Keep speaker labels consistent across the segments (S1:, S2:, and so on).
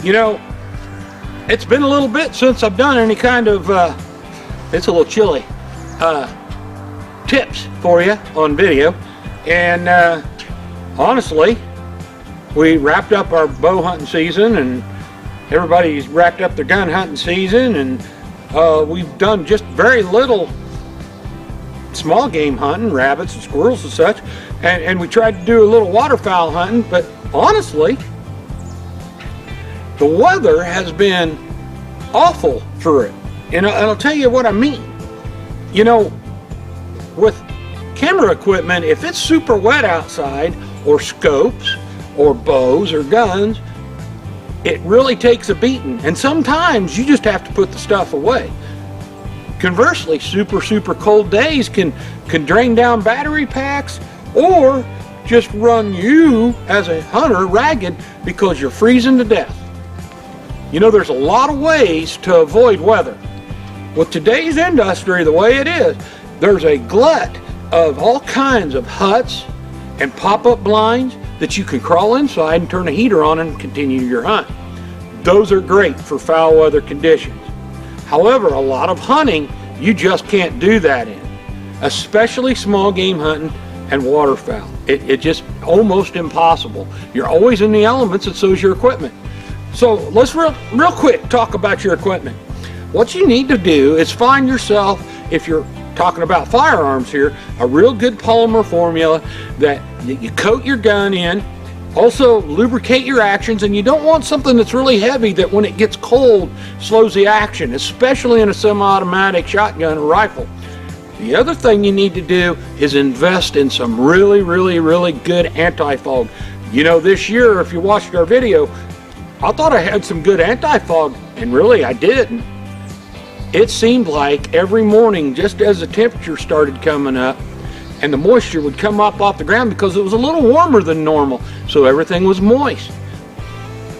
S1: You know, it's been a little bit since I've done any kind of, it's a little chilly, tips for you on video. And honestly, we wrapped up our bow hunting season, and everybody's wrapped up their gun hunting season, and we've done just very little small game hunting, rabbits and squirrels and such, and we tried to do a little waterfowl hunting, but honestly, the weather has been awful for it. And I'll tell you what I mean. You know, with camera equipment, if it's super wet outside, or scopes, or bows, or guns, it really takes a beating. And sometimes you just have to put the stuff away. Conversely, super cold days can drain down battery packs, or just run you as a hunter ragged because you're freezing to death. You know, there's a lot of ways to avoid weather. With today's industry the way it is, there's a glut of all kinds of huts and pop-up blinds that you can crawl inside and turn a heater on and continue your hunt. Those are great for foul weather conditions. However, a lot of hunting you just can't do that in, especially small game hunting and waterfowl. It's just almost impossible. You're always in the elements, and so is your equipment. So let's real quick talk about your equipment. What you need to do is find yourself, if you're talking about firearms here, a real good polymer formula that you coat your gun in. Also lubricate your actions, and you don't want something that's really heavy that when it gets cold slows the action, especially in a semi-automatic shotgun or rifle. The other thing you need to do is invest in some really good anti-fog. You know, this year, if you watched our video, I thought I had some good anti-fog, and really I did. It seemed like every morning, just as the temperature started coming up and the moisture would come up off the ground, because it was a little warmer than normal, so everything was moist,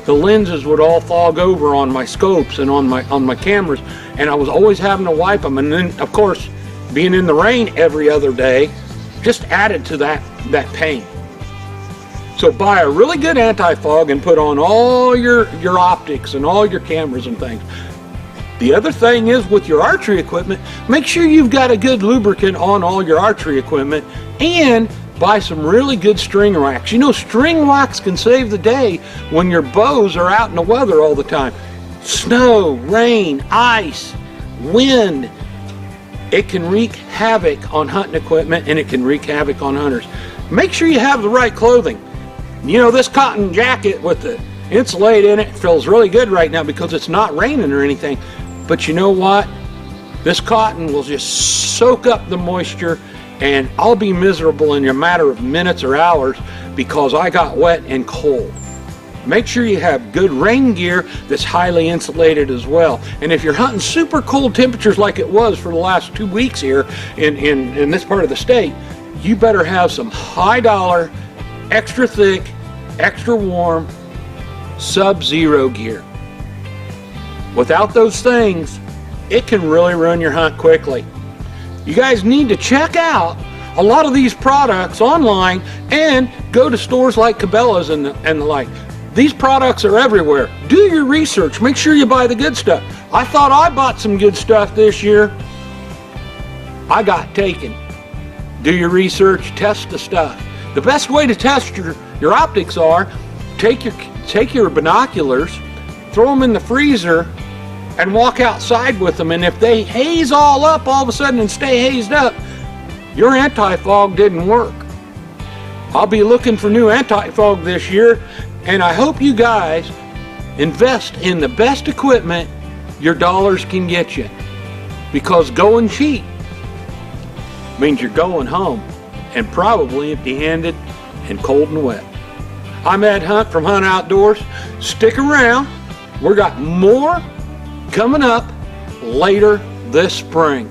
S1: the lenses would all fog over on my scopes and on my cameras, and I was always having to wipe them. And then, of course, being in the rain every other day just added to that pain. So buy a really good anti-fog and put on all your optics and all your cameras and things. The other thing is, with your archery equipment, make sure you've got a good lubricant on all your archery equipment, and buy some really good string wax. You know, string wax can save the day when your bows are out in the weather all the time. Snow, rain, ice, wind. It can wreak havoc on hunting equipment, and it can wreak havoc on hunters. Make sure you have the right clothing. You know, this cotton jacket with the insulate in it feels really good right now because it's not raining or anything. But you know what? This cotton will just soak up the moisture, and I'll be miserable in a matter of minutes or hours because I got wet and cold. Make sure you have good rain gear that's highly insulated as well. And if you're hunting super cold temperatures like it was for the last 2 weeks here in this part of the state, you better have some high dollar, extra thick, extra warm, sub-zero gear. Without those things, it can really ruin your hunt quickly. You guys need to check out a lot of these products online and go to stores like Cabela's and the like. These products are everywhere. Do your research. Make sure you buy the good stuff. I thought I bought some good stuff this year. I got taken. Do your research. Test the stuff. The best way to test your optics are take your binoculars, throw them in the freezer, and walk outside with them. And if they haze all up all of a sudden and stay hazed up, your anti-fog didn't work. I'll be looking for new anti-fog this year, and I hope you guys invest in the best equipment your dollars can get you, because going cheap means you're going home, and probably empty-handed and cold and wet. I'm Ed Hunt from Hunt Outdoors. Stick around. We got more coming up later this spring.